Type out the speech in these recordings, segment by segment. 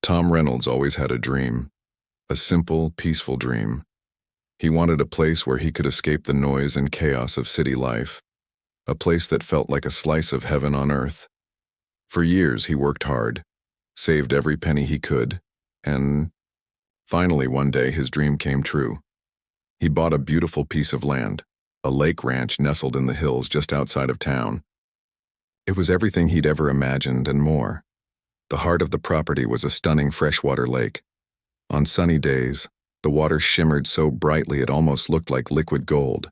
Tom Reynolds always had a dream, a simple, peaceful dream. He wanted a place where he could escape the noise and chaos of city life, a place that felt like a slice of heaven on earth. For years he worked hard, saved every penny he could, and finally one day his dream came true. He bought a beautiful piece of land, a lake ranch nestled in the hills just outside of town. It was everything he'd ever imagined and more. The heart of the property was a stunning freshwater lake. On sunny days, the water shimmered so brightly it almost looked like liquid gold.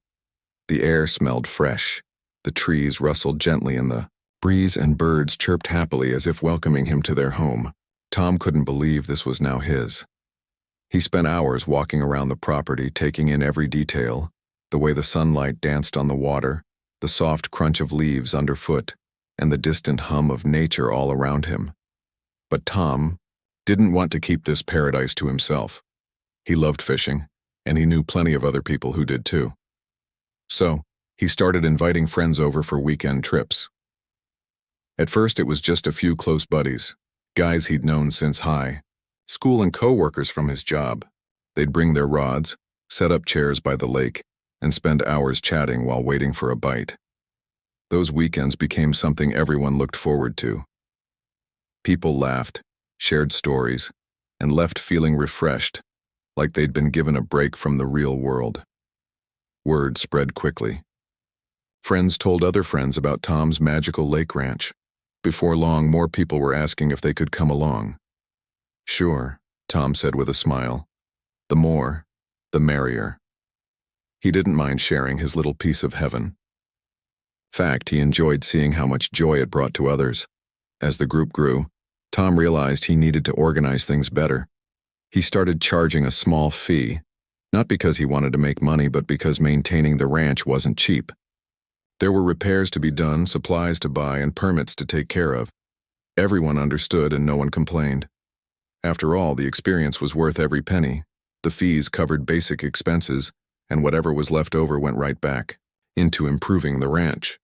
The air smelled fresh, the trees rustled gently in the breeze, and birds chirped happily as if welcoming him to their home. Tom couldn't believe this was now his. He spent hours walking around the property, taking in every detail, the way the sunlight danced on the water, the soft crunch of leaves underfoot, and the distant hum of nature all around him. But Tom didn't want to keep this paradise to himself. He loved fishing, and he knew plenty of other people who did too. So, he started inviting friends over for weekend trips. At first it was just a few close buddies, guys he'd known since high school and co-workers from his job. They'd bring their rods, set up chairs by the lake, and spend hours chatting while waiting for a bite. Those weekends became something everyone looked forward to. People laughed, shared stories, and left feeling refreshed, like they'd been given a break from the real world. Word spread quickly. Friends told other friends about Tom's magical lake ranch. Before long, more people were asking if they could come along. Sure, Tom said with a smile. The more, the merrier. He didn't mind sharing his little piece of heaven. Fact, he enjoyed seeing how much joy it brought to others. As the group grew, Tom realized he needed to organize things better. He started charging a small fee, not because he wanted to make money, but because maintaining the ranch wasn't cheap. There were repairs to be done, supplies to buy, and permits to take care of. Everyone understood and no one complained. After all, the experience was worth every penny. The fees covered basic expenses, and whatever was left over went right back into improving the ranch.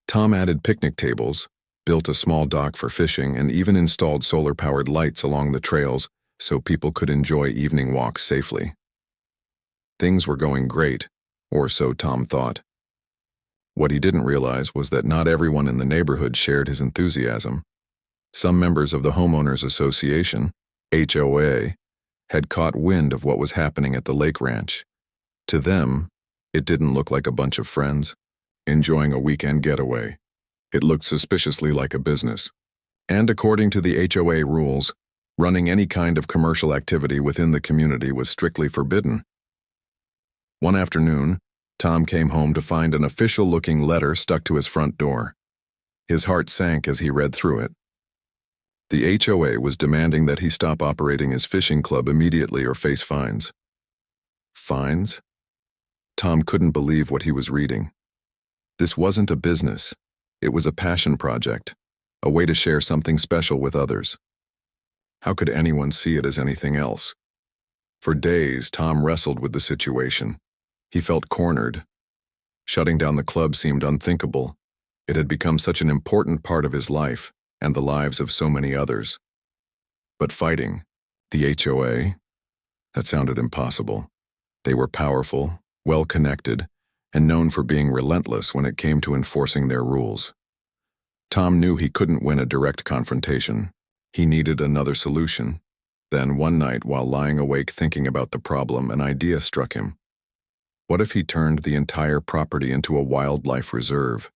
Tom added picnic tables, built a small dock for fishing, and even installed solar-powered lights along the trails so people could enjoy evening walks safely. Things were going great, or so Tom thought. What he didn't realize was that not everyone in the neighborhood shared his enthusiasm. Some members of the Homeowners Association, HOA, had caught wind of what was happening at the lake ranch. To them, it didn't look like a bunch of friends enjoying a weekend getaway. It looked suspiciously like a business. And according to the HOA rules, running any kind of commercial activity within the community was strictly forbidden. One afternoon, Tom came home to find an official-looking letter stuck to his front door. His heart sank as he read through it. The HOA was demanding that he stop operating his fishing club immediately or face fines. Fines? Tom couldn't believe what he was reading. This wasn't a business. It was a passion project, a way to share something special with others. How could anyone see it as anything else? For days, Tom wrestled with the situation. He felt cornered. Shutting down the club seemed unthinkable. It had become such an important part of his life and the lives of so many others. But fighting, the HOA, that sounded impossible. They were powerful, well-connected, and known for being relentless when it came to enforcing their rules. Tom knew he couldn't win a direct confrontation. He needed another solution. Then one night, while lying awake thinking about the problem, an idea struck him. What if he turned the entire property into a wildlife reserve?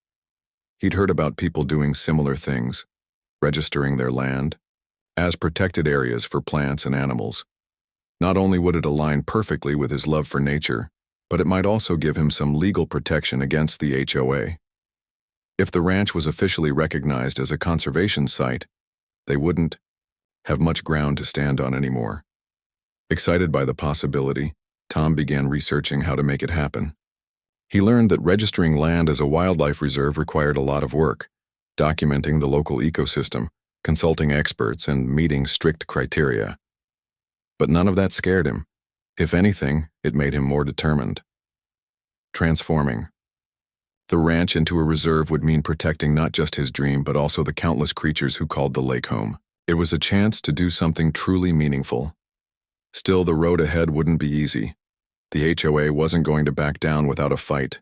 He'd heard about people doing similar things, registering their land as protected areas for plants and animals. Not only would it align perfectly with his love for nature, but it might also give him some legal protection against the HOA. If the ranch was officially recognized as a conservation site, they wouldn't have much ground to stand on anymore. Excited by the possibility, Tom began researching how to make it happen. He learned that registering land as a wildlife reserve required a lot of work, documenting the local ecosystem, consulting experts, and meeting strict criteria. But none of that scared him. If anything, it made him more determined. Transforming the ranch into a reserve would mean protecting not just his dream but also the countless creatures who called the lake home. It was a chance to do something truly meaningful. Still, the road ahead wouldn't be easy. The HOA wasn't going to back down without a fight.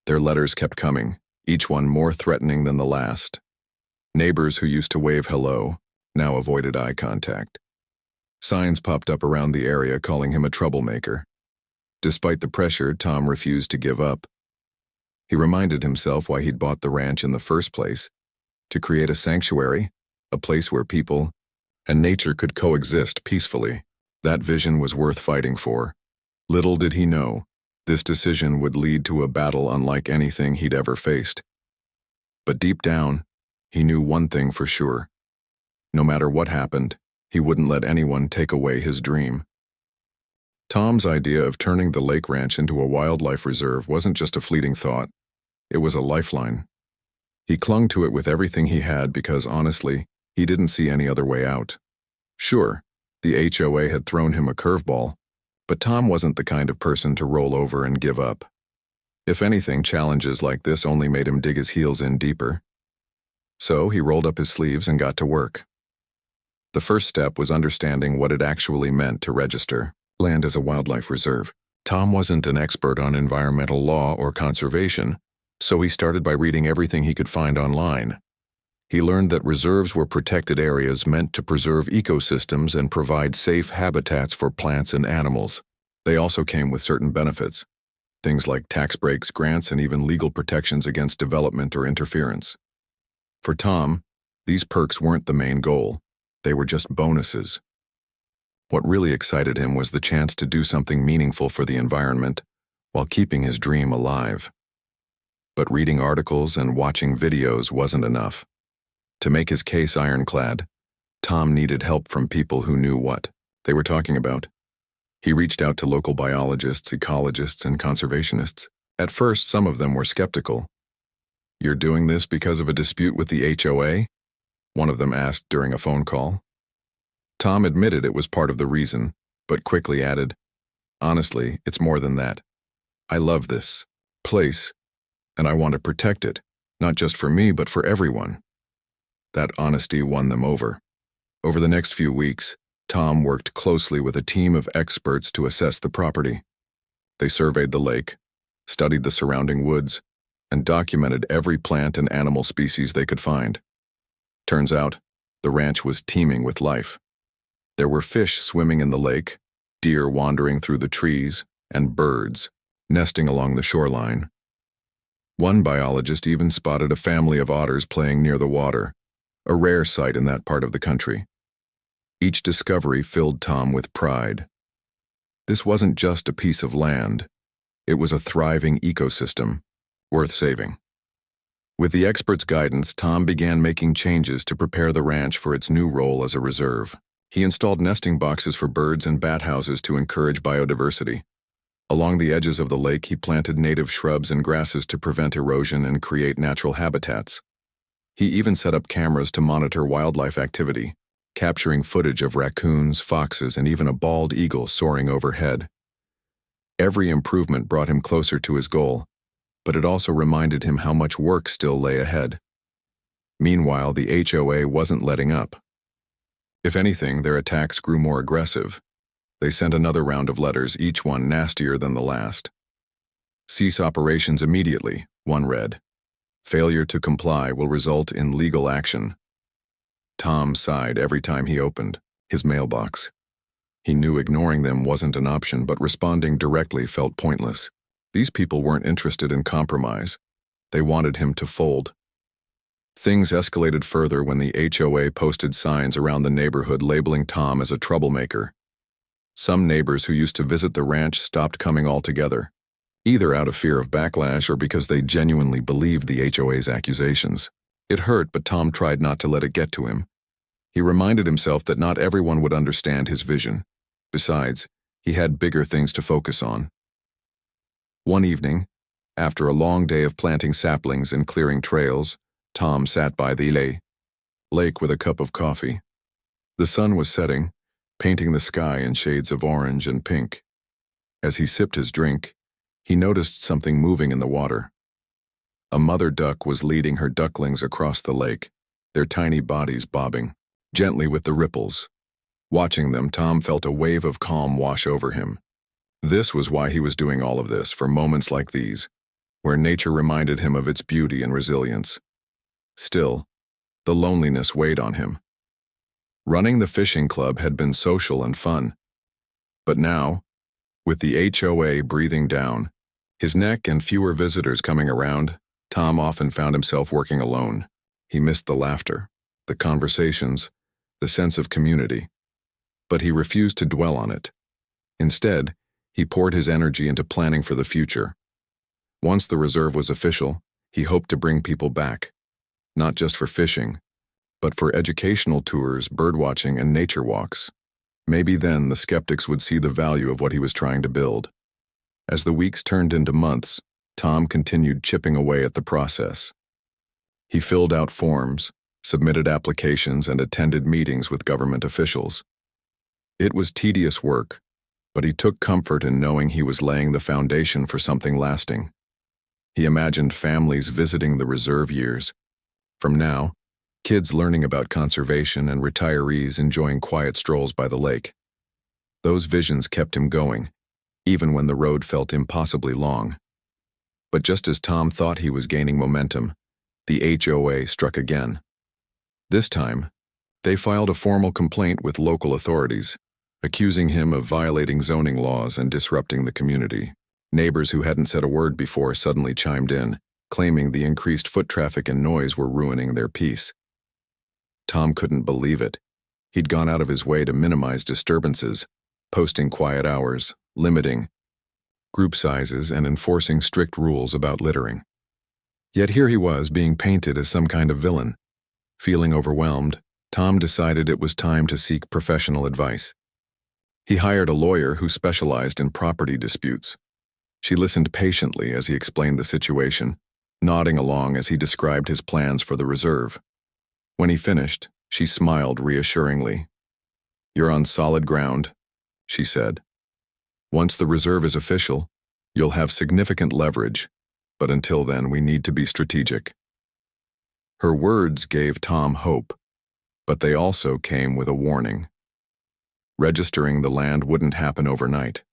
Their letters kept coming, each one more threatening than the last. Neighbors who used to wave hello now avoided eye contact. Signs popped up around the area calling him a troublemaker. Despite the pressure, Tom refused to give up. He reminded himself why he'd bought the ranch in the first place: to create a sanctuary, a place where people and nature could coexist peacefully. That vision was worth fighting for. Little did he know, this decision would lead to a battle unlike anything he'd ever faced. But deep down, he knew one thing for sure. No matter what happened, he wouldn't let anyone take away his dream. Tom's idea of turning the lake ranch into a wildlife reserve wasn't just a fleeting thought. It was a lifeline. He clung to it with everything he had because, honestly, he didn't see any other way out. Sure, the HOA had thrown him a curveball, but Tom wasn't the kind of person to roll over and give up. If anything, challenges like this only made him dig his heels in deeper. So he rolled up his sleeves and got to work. The first step was understanding what it actually meant to register land as a wildlife reserve. Tom wasn't an expert on environmental law or conservation, so he started by reading everything he could find online. He learned that reserves were protected areas meant to preserve ecosystems and provide safe habitats for plants and animals. They also came with certain benefits, things like tax breaks, grants, and even legal protections against development or interference. For Tom, these perks weren't the main goal. They were just bonuses. What really excited him was the chance to do something meaningful for the environment while keeping his dream alive. But reading articles and watching videos wasn't enough. To make his case ironclad, Tom needed help from people who knew what they were talking about. He reached out to local biologists, ecologists, and conservationists. At first, some of them were skeptical. "You're doing this because of a dispute with the HOA?" one of them asked during a phone call. Tom admitted it was part of the reason, but quickly added, "Honestly, it's more than that. I love this place, and I want to protect it, not just for me, but for everyone." That honesty won them over. Over the next few weeks, Tom worked closely with a team of experts to assess the property. They surveyed the lake, studied the surrounding woods, and documented every plant and animal species they could find. Turns out, the ranch was teeming with life. There were fish swimming in the lake, deer wandering through the trees, and birds nesting along the shoreline. One biologist even spotted a family of otters playing near the water, a rare sight in that part of the country. Each discovery filled Tom with pride. This wasn't just a piece of land. It was a thriving ecosystem, worth saving. With the experts' guidance, Tom began making changes to prepare the ranch for its new role as a reserve. He installed nesting boxes for birds and bat houses to encourage biodiversity. Along the edges of the lake, he planted native shrubs and grasses to prevent erosion and create natural habitats. He even set up cameras to monitor wildlife activity, capturing footage of raccoons, foxes, and even a bald eagle soaring overhead. Every improvement brought him closer to his goal, but it also reminded him how much work still lay ahead. Meanwhile, the HOA wasn't letting up. If anything, their attacks grew more aggressive. They sent another round of letters, each one nastier than the last. "Cease operations immediately," one read. "Failure to comply will result in legal action." Tom sighed every time he opened his mailbox. He knew ignoring them wasn't an option, but responding directly felt pointless. These people weren't interested in compromise. They wanted him to fold. Things escalated further when the HOA posted signs around the neighborhood labeling Tom as a troublemaker. Some neighbors who used to visit the ranch stopped coming altogether, either out of fear of backlash or because they genuinely believed the HOA's accusations. It hurt, but Tom tried not to let it get to him. He reminded himself that not everyone would understand his vision. Besides, he had bigger things to focus on. One evening, after a long day of planting saplings and clearing trails, Tom sat by the lake with a cup of coffee. The sun was setting, painting the sky in shades of orange and pink. As he sipped his drink, he noticed something moving in the water. A mother duck was leading her ducklings across the lake, their tiny bodies bobbing. gently with the ripples. Watching them, Tom felt a wave of calm wash over him. This was why he was doing all of this, for moments like these, where nature reminded him of its beauty and resilience. Still, the loneliness weighed on him. Running the fishing club had been social and fun. But now, with the HOA breathing down, his neck and fewer visitors coming around, Tom often found himself working alone. He missed the laughter, the conversations, the sense of community. But he refused to dwell on it. Instead, he poured his energy into planning for the future. Once the reserve was official, he hoped to bring people back, not just for fishing, but for educational tours, birdwatching, and nature walks. Maybe then the skeptics would see the value of what he was trying to build. As the weeks turned into months, Tom continued chipping away at the process. He filled out forms, submitted applications, and attended meetings with government officials. It was tedious work, but he took comfort in knowing he was laying the foundation for something lasting. He imagined families visiting the reserve years. From now, kids learning about conservation and retirees enjoying quiet strolls by the lake. Those visions kept him going, even when the road felt impossibly long. But just as Tom thought he was gaining momentum, the HOA struck again. This time, they filed a formal complaint with local authorities, accusing him of violating zoning laws and disrupting the community. Neighbors who hadn't said a word before suddenly chimed in, claiming the increased foot traffic and noise were ruining their peace. Tom couldn't believe it. He'd gone out of his way to minimize disturbances, posting quiet hours, limiting group sizes, and enforcing strict rules about littering. Yet here he was being painted as some kind of villain. Feeling overwhelmed, Tom decided it was time to seek professional advice. He hired a lawyer who specialized in property disputes. She listened patiently as he explained the situation, nodding along as he described his plans for the reserve. When he finished, she smiled reassuringly. "You're on solid ground," she said. "Once the reserve is official, you'll have significant leverage, but until then we need to be strategic." Her words gave Tom hope, but they also came with a warning. Registering the land wouldn't happen overnight.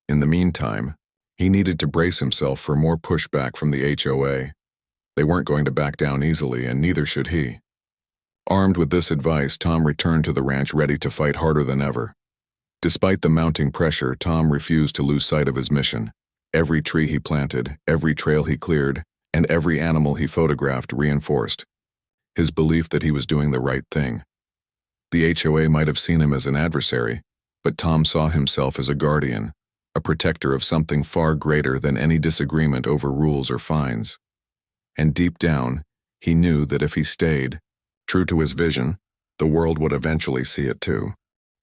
In the meantime, he needed to brace himself for more pushback from the HOA. They weren't going to back down easily, and neither should he. Armed with this advice, Tom returned to the ranch ready to fight harder than ever. Despite the mounting pressure, Tom refused to lose sight of his mission. Every tree he planted, every trail he cleared, and every animal he photographed reinforced his belief that he was doing the right thing. The HOA might have seen him as an adversary, but Tom saw himself as a guardian, a protector of something far greater than any disagreement over rules or fines. And deep down, he knew that if he stayed, true to his vision, the world would eventually see it too.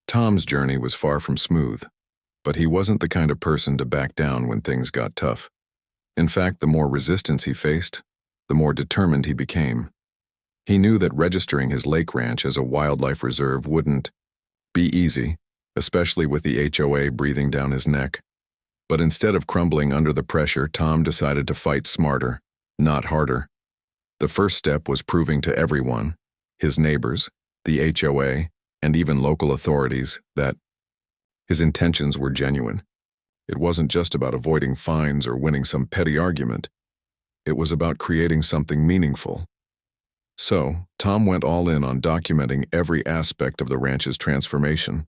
Tom's journey was far from smooth, but he wasn't the kind of person to back down when things got tough. In fact, the more resistance he faced, the more determined he became. He knew that registering his lake ranch as a wildlife reserve wouldn't be easy, especially with the HOA breathing down his neck. But instead of crumbling under the pressure, Tom decided to fight smarter, not harder. The first step was proving to everyone, his neighbors, the HOA, and even local authorities, that his intentions were genuine. It wasn't just about avoiding fines or winning some petty argument. It was about creating something meaningful. So, Tom went all in on documenting every aspect of the ranch's transformation.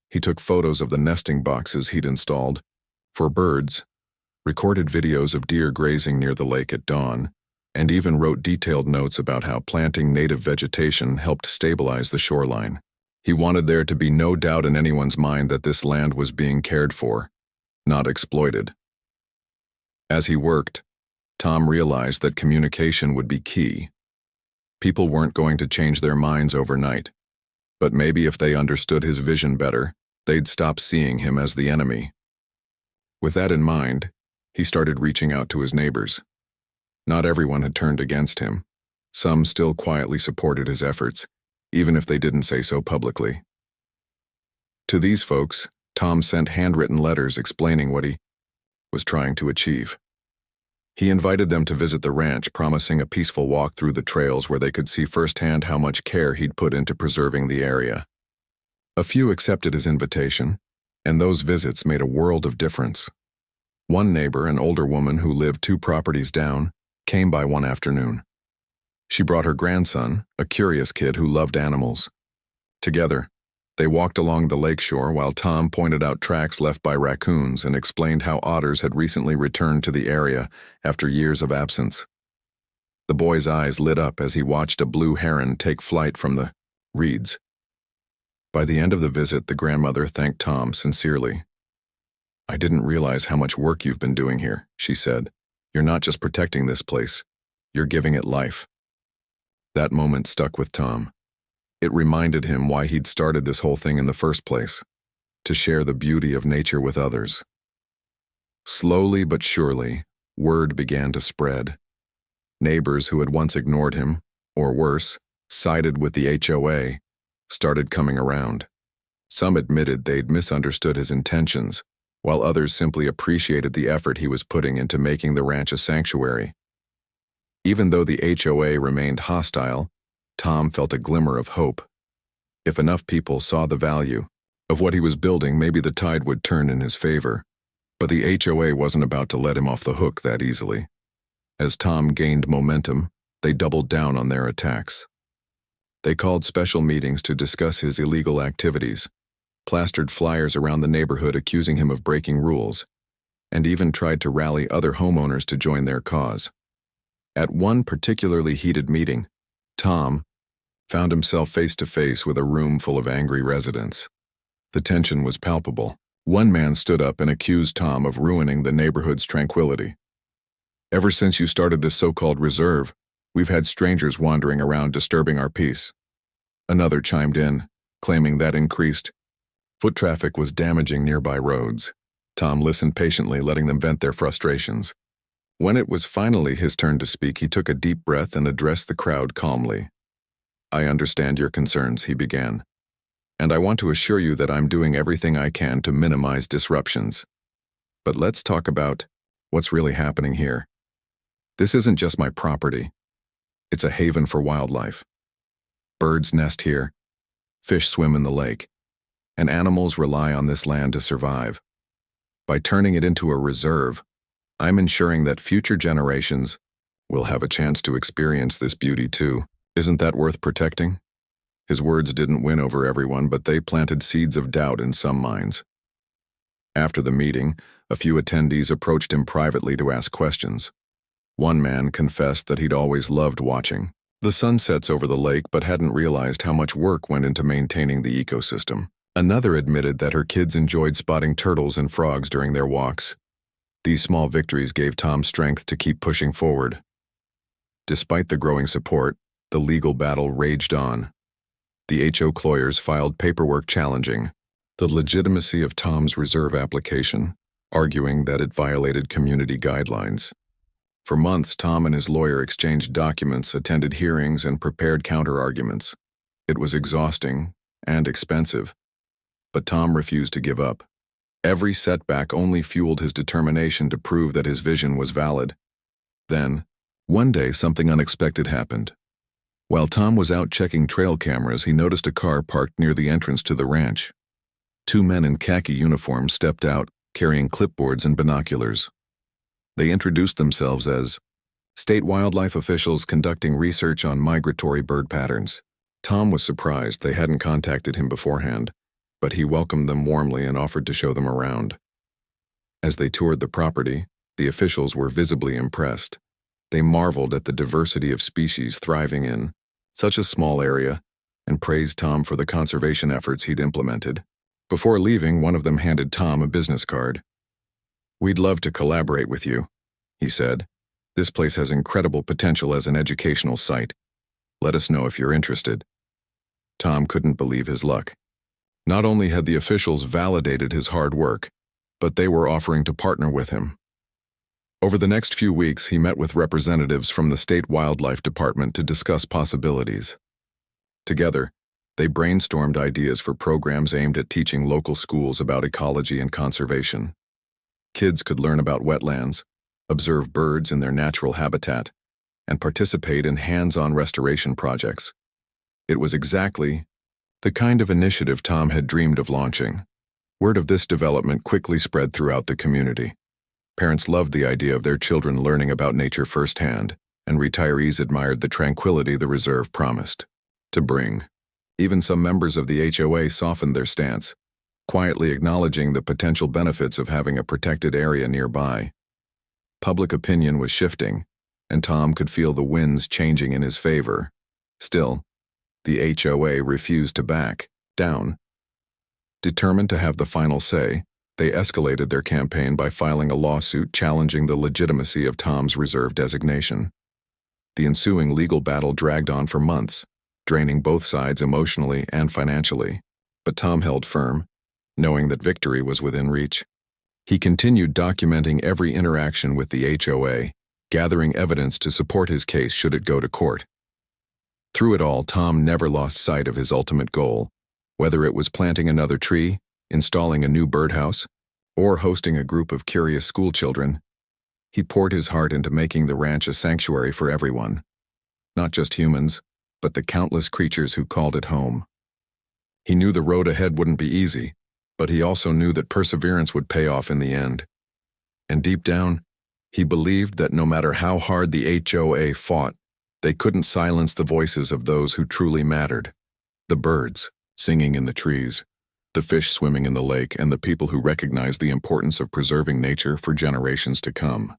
He took photos of the nesting boxes he'd installed for birds, recorded videos of deer grazing near the lake at dawn, and even wrote detailed notes about how planting native vegetation helped stabilize the shoreline. He wanted there to be no doubt in anyone's mind that this land was being cared for, not exploited. As he worked, Tom realized that communication would be key. People weren't going to change their minds overnight, but maybe if they understood his vision better, they'd stop seeing him as the enemy. With that in mind, he started reaching out to his neighbors. Not everyone had turned against him. Some still quietly supported his efforts, even if they didn't say so publicly. To these folks, Tom sent handwritten letters explaining what he was trying to achieve. He invited them to visit the ranch, promising a peaceful walk through the trails where they could see firsthand how much care he'd put into preserving the area. A few accepted his invitation, and those visits made a world of difference. One neighbor, an older woman who lived 2 properties down, came by one afternoon. She brought her grandson, a curious kid who loved animals. Together, they walked along the lakeshore while Tom pointed out tracks left by raccoons and explained how otters had recently returned to the area after years of absence. The boy's eyes lit up as he watched a blue heron take flight from the reeds. By the end of the visit, the grandmother thanked Tom sincerely. "I didn't realize how much work you've been doing here," she said. "You're not just protecting this place, you're giving it life." That moment stuck with Tom. It reminded him why he'd started this whole thing in the first place, to share the beauty of nature with others. Slowly but surely, word began to spread. Neighbors who had once ignored him, or worse, sided with the HOA, started coming around. Some admitted they'd misunderstood his intentions, while others simply appreciated the effort he was putting into making the ranch a sanctuary. Even though the HOA remained hostile, Tom felt a glimmer of hope. If enough people saw the value of what he was building, maybe the tide would turn in his favor. But the HOA wasn't about to let him off the hook that easily. As Tom gained momentum, they doubled down on their attacks. They called special meetings to discuss his illegal activities, plastered flyers around the neighborhood accusing him of breaking rules, and even tried to rally other homeowners to join their cause. At one particularly heated meeting, Tom found himself face to face with a room full of angry residents. The tension was palpable. One man stood up and accused Tom of ruining the neighborhood's tranquility. "Ever since you started this so-called reserve, we've had strangers wandering around disturbing our peace." Another chimed in, claiming that increased foot traffic was damaging nearby roads. Tom listened patiently, letting them vent their frustrations. When it was finally his turn to speak, he took a deep breath and addressed the crowd calmly. "I understand your concerns," he began, "and I want to assure you that I'm doing everything I can to minimize disruptions. But let's talk about what's really happening here. This isn't just my property. It's a haven for wildlife. Birds nest here, fish swim in the lake, and animals rely on this land to survive. By turning it into a reserve, I'm ensuring that future generations will have a chance to experience this beauty too. Isn't that worth protecting?" His words didn't win over everyone, but they planted seeds of doubt in some minds. After the meeting, a few attendees approached him privately to ask questions. One man confessed that he'd always loved watching the sunsets over the lake, but hadn't realized how much work went into maintaining the ecosystem. Another admitted that her kids enjoyed spotting turtles and frogs during their walks. These small victories gave Tom strength to keep pushing forward. Despite the growing support, the legal battle raged on. The HO lawyers filed paperwork challenging the legitimacy of Tom's reserve application, arguing that it violated community guidelines. For months, Tom and his lawyer exchanged documents, attended hearings, and prepared counter-arguments. It was exhausting and expensive, but Tom refused to give up. Every setback only fueled his determination to prove that his vision was valid. Then, one day, something unexpected happened. While Tom was out checking trail cameras, he noticed a car parked near the entrance to the ranch. 2 men in khaki uniforms stepped out, carrying clipboards and binoculars. They introduced themselves as state wildlife officials conducting research on migratory bird patterns. Tom was surprised they hadn't contacted him beforehand, but he welcomed them warmly and offered to show them around. As they toured the property, the officials were visibly impressed. They marveled at the diversity of species thriving in such a small area and praised Tom for the conservation efforts he'd implemented. Before leaving, one of them handed Tom a business card. "We'd love to collaborate with you," he said. "This place has incredible potential as an educational site. Let us know if you're interested." Tom couldn't believe his luck. Not only had the officials validated his hard work, but they were offering to partner with him. Over the next few weeks, he met with representatives from the state wildlife department to discuss possibilities. Together, they brainstormed ideas for programs aimed at teaching local schools about ecology and conservation. Kids could learn about wetlands, observe birds in their natural habitat, and participate in hands-on restoration projects. It was exactly the kind of initiative Tom had dreamed of launching. Word of this development quickly spread throughout the community. Parents loved the idea of their children learning about nature firsthand, and retirees admired the tranquility the reserve promised to bring. Even some members of the HOA softened their stance, quietly acknowledging the potential benefits of having a protected area nearby. Public opinion was shifting, and Tom could feel the winds changing in his favor. Still, the HOA refused to back down. Determined to have the final say, they escalated their campaign by filing a lawsuit challenging the legitimacy of Tom's reserve designation. The ensuing legal battle dragged on for months, draining both sides emotionally and financially, but Tom held firm, knowing that victory was within reach. He continued documenting every interaction with the HOA, gathering evidence to support his case should it go to court. Through it all, Tom never lost sight of his ultimate goal, whether it was planting another tree, installing a new birdhouse, or hosting a group of curious schoolchildren. He poured his heart into making the ranch a sanctuary for everyone, not just humans, but the countless creatures who called it home. He knew the road ahead wouldn't be easy, but he also knew that perseverance would pay off in the end. And deep down, he believed that no matter how hard the HOA fought, they couldn't silence the voices of those who truly mattered. The birds singing in the trees, the fish swimming in the lake, and the people who recognized the importance of preserving nature for generations to come.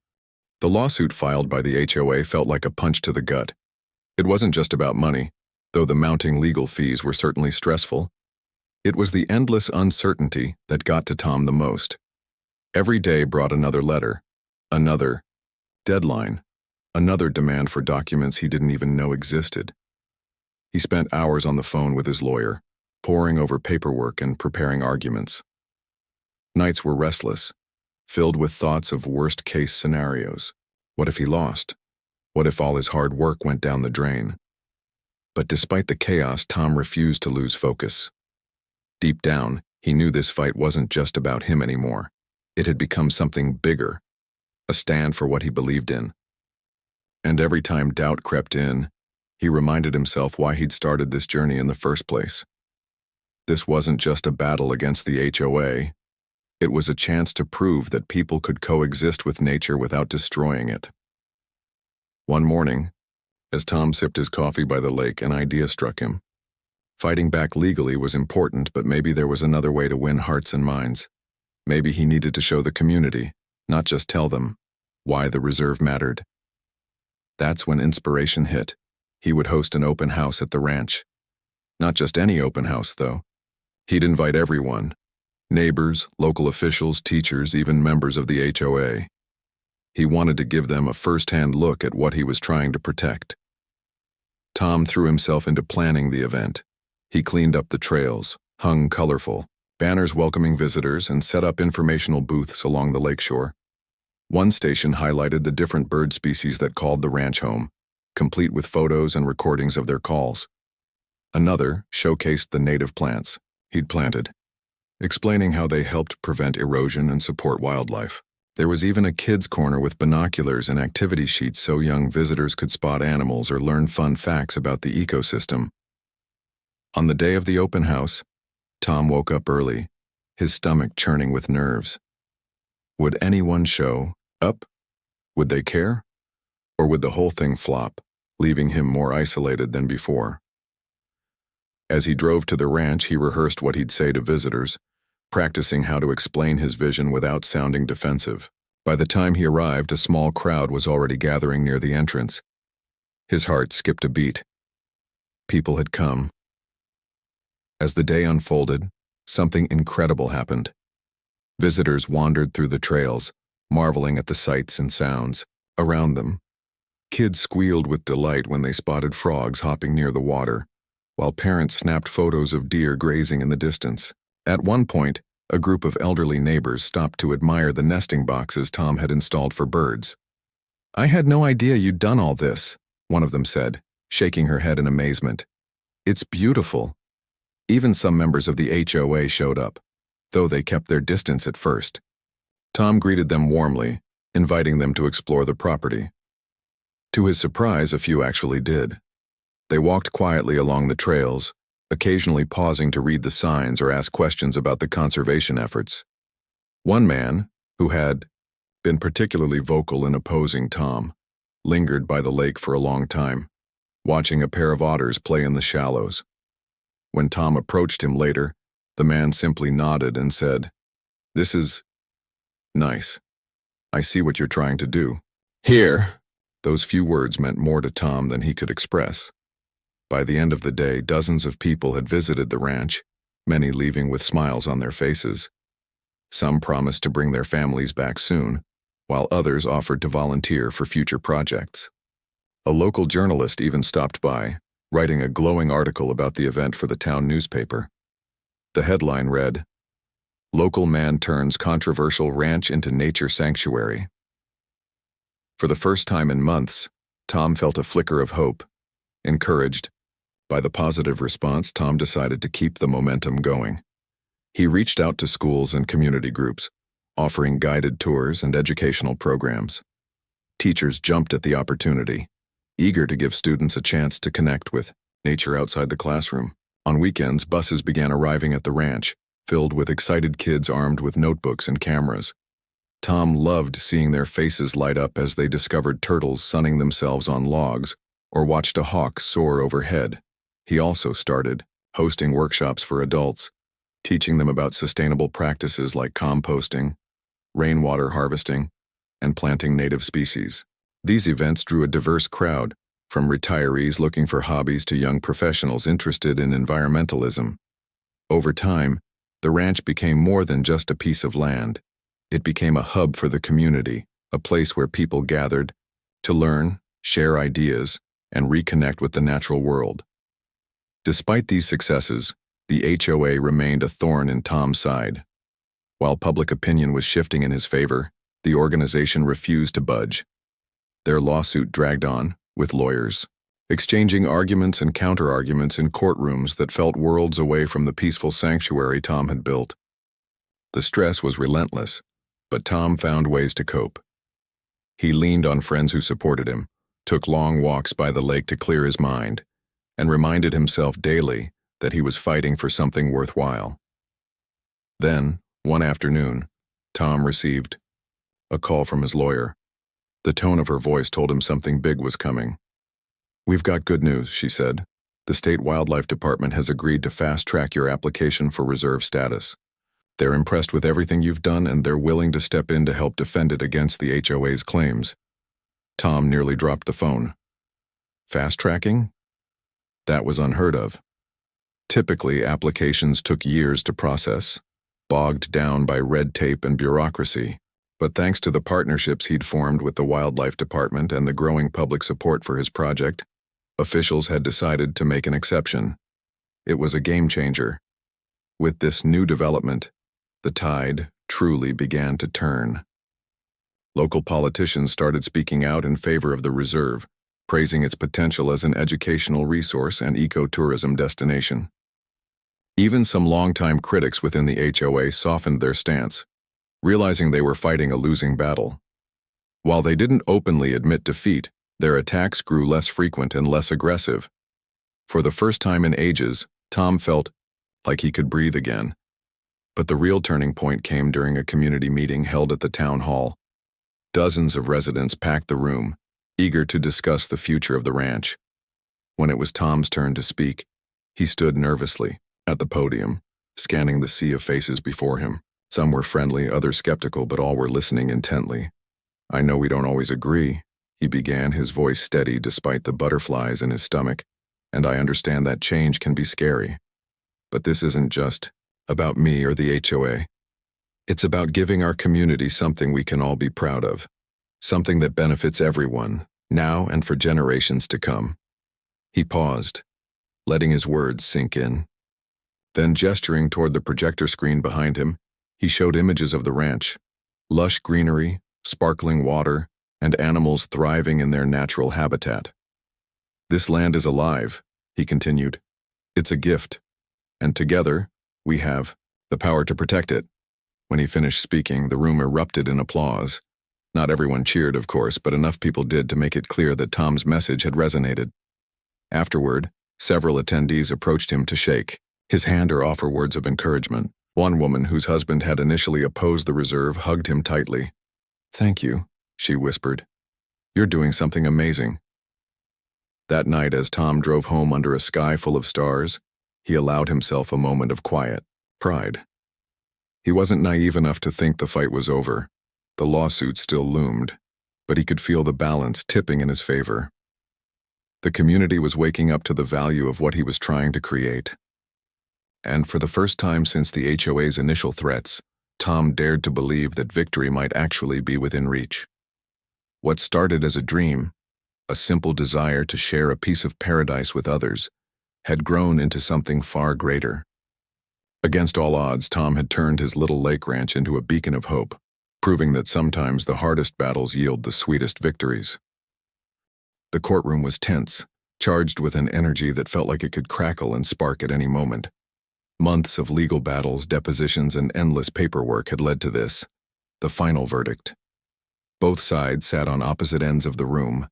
The lawsuit filed by the HOA felt like a punch to the gut. It wasn't just about money, though the mounting legal fees were certainly stressful. It was the endless uncertainty that got to Tom the most. Every day brought another letter, another deadline, another demand for documents he didn't even know existed. He spent hours on the phone with his lawyer, poring over paperwork and preparing arguments. Nights were restless, filled with thoughts of worst-case scenarios. What if he lost? What if all his hard work went down the drain? But despite the chaos, Tom refused to lose focus. Deep down, he knew this fight wasn't just about him anymore. It had become something bigger, a stand for what he believed in. And every time doubt crept in, he reminded himself why he'd started this journey in the first place. This wasn't just a battle against the HOA. It was a chance to prove that people could coexist with nature without destroying it. One morning, as Tom sipped his coffee by the lake, an idea struck him. Fighting back legally was important, but maybe there was another way to win hearts and minds. Maybe he needed to show the community, not just tell them, why the reserve mattered. That's when inspiration hit. He would host an open house at the ranch. Not just any open house, though. He'd invite everyone: neighbors, local officials, teachers, even members of the HOA. He wanted to give them a first-hand look at what he was trying to protect. Tom threw himself into planning the event. He cleaned up the trails, hung colorful banners welcoming visitors, and set up informational booths along the lakeshore. One station highlighted the different bird species that called the ranch home, complete with photos and recordings of their calls. Another showcased the native plants he'd planted, explaining how they helped prevent erosion and support wildlife. There was even a kids' corner with binoculars and activity sheets so young visitors could spot animals or learn fun facts about the ecosystem. On the day of the open house, Tom woke up early, his stomach churning with nerves. Would anyone show up? Would they care? Or would the whole thing flop, leaving him more isolated than before? As he drove to the ranch, he rehearsed what he'd say to visitors, practicing how to explain his vision without sounding defensive. By the time he arrived, a small crowd was already gathering near the entrance. His heart skipped a beat. People had come. As the day unfolded, something incredible happened. Visitors wandered through the trails, marveling at the sights and sounds around them. Kids squealed with delight when they spotted frogs hopping near the water, while parents snapped photos of deer grazing in the distance. At one point, a group of elderly neighbors stopped to admire the nesting boxes Tom had installed for birds. "I had no idea you'd done all this," one of them said, shaking her head in amazement. "It's beautiful." Even some members of the HOA showed up, though they kept their distance at first. Tom greeted them warmly, inviting them to explore the property. To his surprise, a few actually did. They walked quietly along the trails, occasionally pausing to read the signs or ask questions about the conservation efforts. One man, who had been particularly vocal in opposing Tom, lingered by the lake for a long time, watching a pair of otters play in the shallows. When Tom approached him later, the man simply nodded and said, "This is nice. I see what you're trying to do." Here, those few words meant more to Tom than he could express. By the end of the day, dozens of people had visited the ranch, many leaving with smiles on their faces. Some promised to bring their families back soon, while others offered to volunteer for future projects. A local journalist even stopped by, writing a glowing article about the event for the town newspaper. The headline read, "Local man turns controversial ranch into nature sanctuary." For the first time in months, Tom felt a flicker of hope. Encouraged by the positive response, Tom decided to keep the momentum going. He reached out to schools and community groups, offering guided tours and educational programs. Teachers jumped at the opportunity, eager to give students a chance to connect with nature outside the classroom. On weekends, buses began arriving at the ranch, filled with excited kids armed with notebooks and cameras. Tom loved seeing their faces light up as they discovered turtles sunning themselves on logs or watched a hawk soar overhead. He also started hosting workshops for adults, teaching them about sustainable practices like composting, rainwater harvesting, and planting native species. These events drew a diverse crowd, from retirees looking for hobbies to young professionals interested in environmentalism. Over time, the ranch became more than just a piece of land. It became a hub for the community, a place where people gathered to learn, share ideas, and reconnect with the natural world. Despite these successes, the HOA remained a thorn in Tom's side. While public opinion was shifting in his favor, the organization refused to budge. Their lawsuit dragged on, with lawyers exchanging arguments and counter-arguments in courtrooms that felt worlds away from the peaceful sanctuary Tom had built. The stress was relentless, but Tom found ways to cope. He leaned on friends who supported him, took long walks by the lake to clear his mind, and reminded himself daily that he was fighting for something worthwhile. Then, one afternoon, Tom received a call from his lawyer. The tone of her voice told him something big was coming. "We've got good news," she said. "The State Wildlife Department has agreed to fast-track your application for reserve status. They're impressed with everything you've done and they're willing to step in to help defend it against the HOA's claims." Tom nearly dropped the phone. Fast-tracking? That was unheard of. Typically, applications took years to process, bogged down by red tape and bureaucracy. But thanks to the partnerships he'd formed with the Wildlife Department and the growing public support for his project, officials had decided to make an exception. It was a game changer. With this new development, the tide truly began to turn. Local politicians started speaking out in favor of the reserve, praising its potential as an educational resource and ecotourism destination. Even some longtime critics within the HOA softened their stance, realizing they were fighting a losing battle. While they didn't openly admit defeat, their attacks grew less frequent and less aggressive. For the first time in ages, Tom felt like he could breathe again. But the real turning point came during a community meeting held at the town hall. Dozens of residents packed the room, eager to discuss the future of the ranch. When it was Tom's turn to speak, he stood nervously at the podium, scanning the sea of faces before him. Some were friendly, others skeptical, but all were listening intently. "I know we don't always agree," he began, his voice steady despite the butterflies in his stomach, "and I understand that change can be scary. But this isn't just about me or the HOA. It's about giving our community something we can all be proud of, something that benefits everyone, now and for generations to come." He paused, letting his words sink in. Then, gesturing toward the projector screen behind him, he showed images of the ranch, lush greenery, sparkling water, and animals thriving in their natural habitat. "This land is alive," he continued. "It's a gift, and together, we have the power to protect it." When he finished speaking, the room erupted in applause. Not everyone cheered, of course, but enough people did to make it clear that Tom's message had resonated. Afterward, several attendees approached him to shake his hand or offer words of encouragement. One woman, whose husband had initially opposed the reserve, hugged him tightly. "Thank you," she whispered. "You're doing something amazing." That night, as Tom drove home under a sky full of stars, he allowed himself a moment of quiet pride. He wasn't naive enough to think the fight was over. The lawsuit still loomed, but he could feel the balance tipping in his favor. The community was waking up to the value of what he was trying to create. And for the first time since the HOA's initial threats, Tom dared to believe that victory might actually be within reach. What started as a dream, a simple desire to share a piece of paradise with others, had grown into something far greater. Against all odds, Tom had turned his little lake ranch into a beacon of hope, proving that sometimes the hardest battles yield the sweetest victories. The courtroom was tense, charged with an energy that felt like it could crackle and spark at any moment. Months of legal battles, depositions, and endless paperwork had led to this, the final verdict. Both sides sat on opposite ends of the room,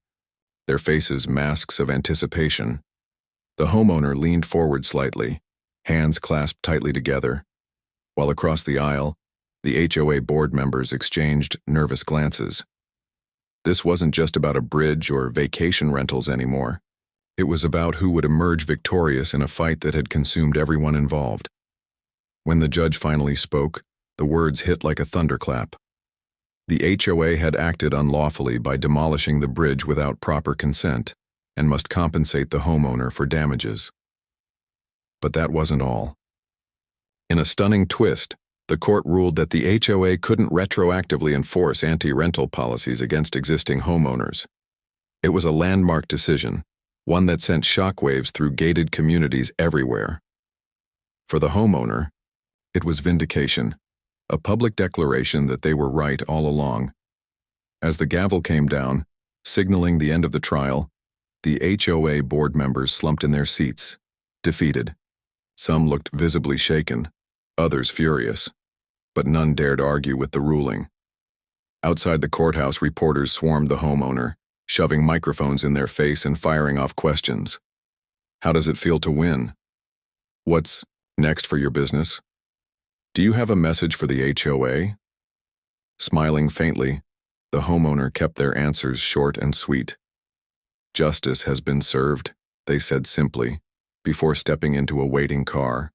their faces masks of anticipation. The homeowner leaned forward slightly, hands clasped tightly together, while across the aisle, the HOA board members exchanged nervous glances. This wasn't just about a bridge or vacation rentals anymore. It was about who would emerge victorious in a fight that had consumed everyone involved. When the judge finally spoke, the words hit like a thunderclap. The HOA had acted unlawfully by demolishing the bridge without proper consent and must compensate the homeowner for damages. But that wasn't all. In a stunning twist, the court ruled that the HOA couldn't retroactively enforce anti-rental policies against existing homeowners. It was a landmark decision, one that sent shockwaves through gated communities everywhere. For the homeowner, it was vindication, a public declaration that they were right all along. As the gavel came down, signaling the end of the trial, the HOA board members slumped in their seats, defeated. Some looked visibly shaken, others furious, but none dared argue with the ruling. Outside the courthouse, reporters swarmed the homeowner, shoving microphones in their face and firing off questions. How does it feel to win? What's next for your business? Do you have a message for the HOA? Smiling faintly, the homeowner kept their answers short and sweet. Justice has been served, they said simply, before stepping into a waiting car.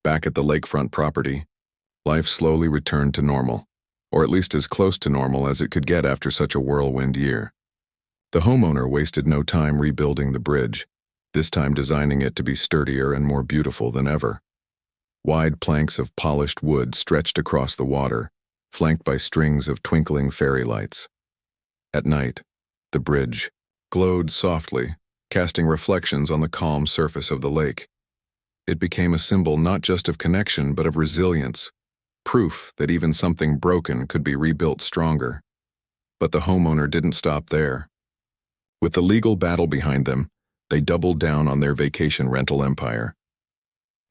Back at the lakefront property, life slowly returned to normal, or at least as close to normal as it could get after such a whirlwind year. The homeowner wasted no time rebuilding the bridge, this time designing it to be sturdier and more beautiful than ever. Wide planks of polished wood stretched across the water, flanked by strings of twinkling fairy lights. At night, the bridge glowed softly, casting reflections on the calm surface of the lake. It became a symbol not just of connection but of resilience, proof that even something broken could be rebuilt stronger. But the homeowner didn't stop there. With the legal battle behind them, they doubled down on their vacation rental empire.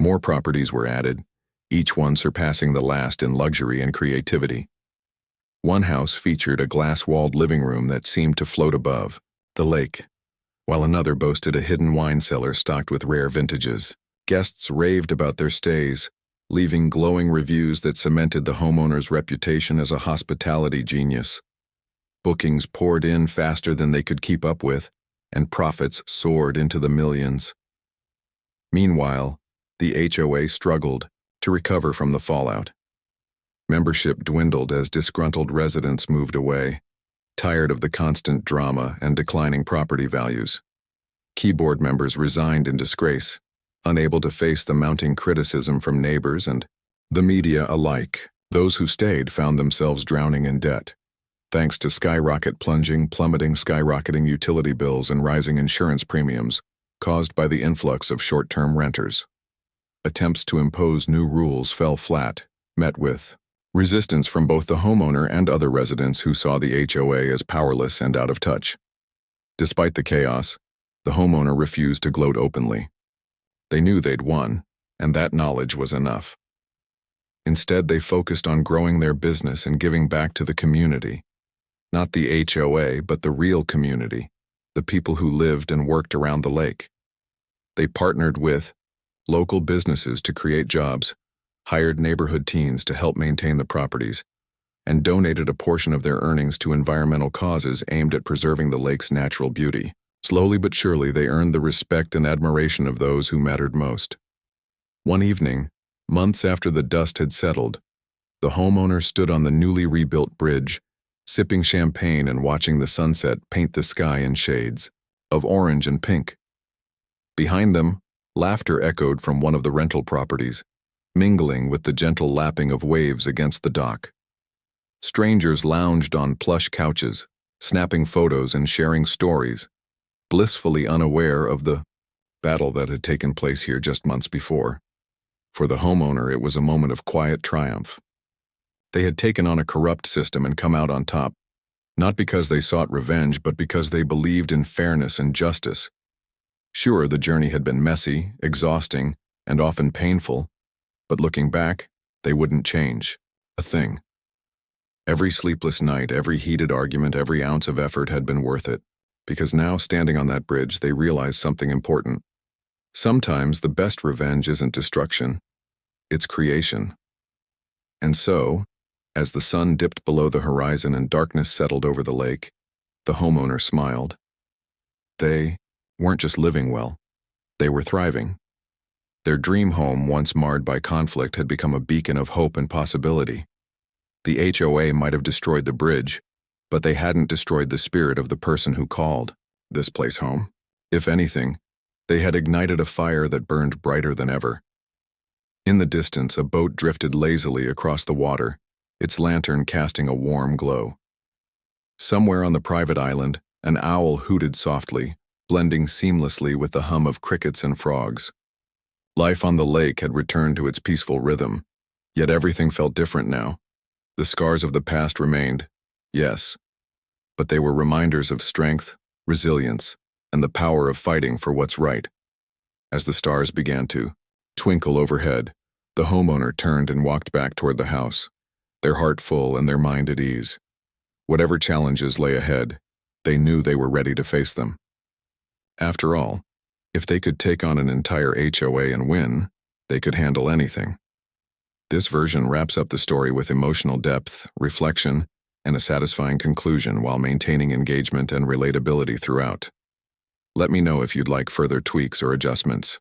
More properties were added, each one surpassing the last in luxury and creativity. One house featured a glass-walled living room that seemed to float above the lake, while another boasted a hidden wine cellar stocked with rare vintages. Guests raved about their stays, leaving glowing reviews that cemented the homeowner's reputation as a hospitality genius. Bookings poured in faster than they could keep up with, and profits soared into the millions. Meanwhile, the HOA struggled to recover from the fallout. Membership dwindled as disgruntled residents moved away, tired of the constant drama and declining property values. Keyboard members resigned in disgrace, unable to face the mounting criticism from neighbors and the media alike. Those who stayed found themselves drowning in debt, thanks to skyrocketing utility bills and rising insurance premiums caused by the influx of short-term renters. Attempts to impose new rules fell flat, met with resistance from both the homeowner and other residents who saw the HOA as powerless and out of touch. Despite the chaos, the homeowner refused to gloat openly. They knew they'd won, and that knowledge was enough. Instead, they focused on growing their business and giving back to the community, Not the HOA, but the real community, the people who lived and worked around the lake. They partnered with local businesses to create jobs, hired neighborhood teens to help maintain the properties, and donated a portion of their earnings to environmental causes aimed at preserving the lake's natural beauty. Slowly but surely, they earned the respect and admiration of those who mattered most. One evening, months after the dust had settled, the homeowner stood on the newly rebuilt bridge, sipping champagne and watching the sunset paint the sky in shades of orange and pink. Behind them, laughter echoed from one of the rental properties, mingling with the gentle lapping of waves against the dock. Strangers lounged on plush couches, snapping photos and sharing stories, blissfully unaware of the battle that had taken place here just months before. For the homeowner, it was a moment of quiet triumph. They had taken on a corrupt system and come out on top, not because they sought revenge, but because they believed in fairness and justice. Sure, the journey had been messy, exhausting, and often painful, but looking back, they wouldn't change a thing. Every sleepless night, every heated argument, every ounce of effort had been worth it, because now, standing on that bridge, they realized something important. Sometimes the best revenge isn't destruction, it's creation. And so, as the sun dipped below the horizon and darkness settled over the lake, the homeowner smiled. They weren't just living well, they were thriving. Their dream home, once marred by conflict, had become a beacon of hope and possibility. The HOA might have destroyed the bridge, but they hadn't destroyed the spirit of the person who called this place home. If anything, they had ignited a fire that burned brighter than ever. In the distance, a boat drifted lazily across the water, its lantern casting a warm glow. Somewhere on the private island, an owl hooted softly, blending seamlessly with the hum of crickets and frogs. Life on the lake had returned to its peaceful rhythm, yet everything felt different now. The scars of the past remained, yes, but they were reminders of strength, resilience, and the power of fighting for what's right. As the stars began to twinkle overhead, the homeowner turned and walked back toward the house, their heart full and their mind at ease. Whatever challenges lay ahead, they knew they were ready to face them. After all, if they could take on an entire HOA and win, they could handle anything. This version wraps up the story with emotional depth, reflection, and a satisfying conclusion while maintaining engagement and relatability throughout. Let me know if you'd like further tweaks or adjustments.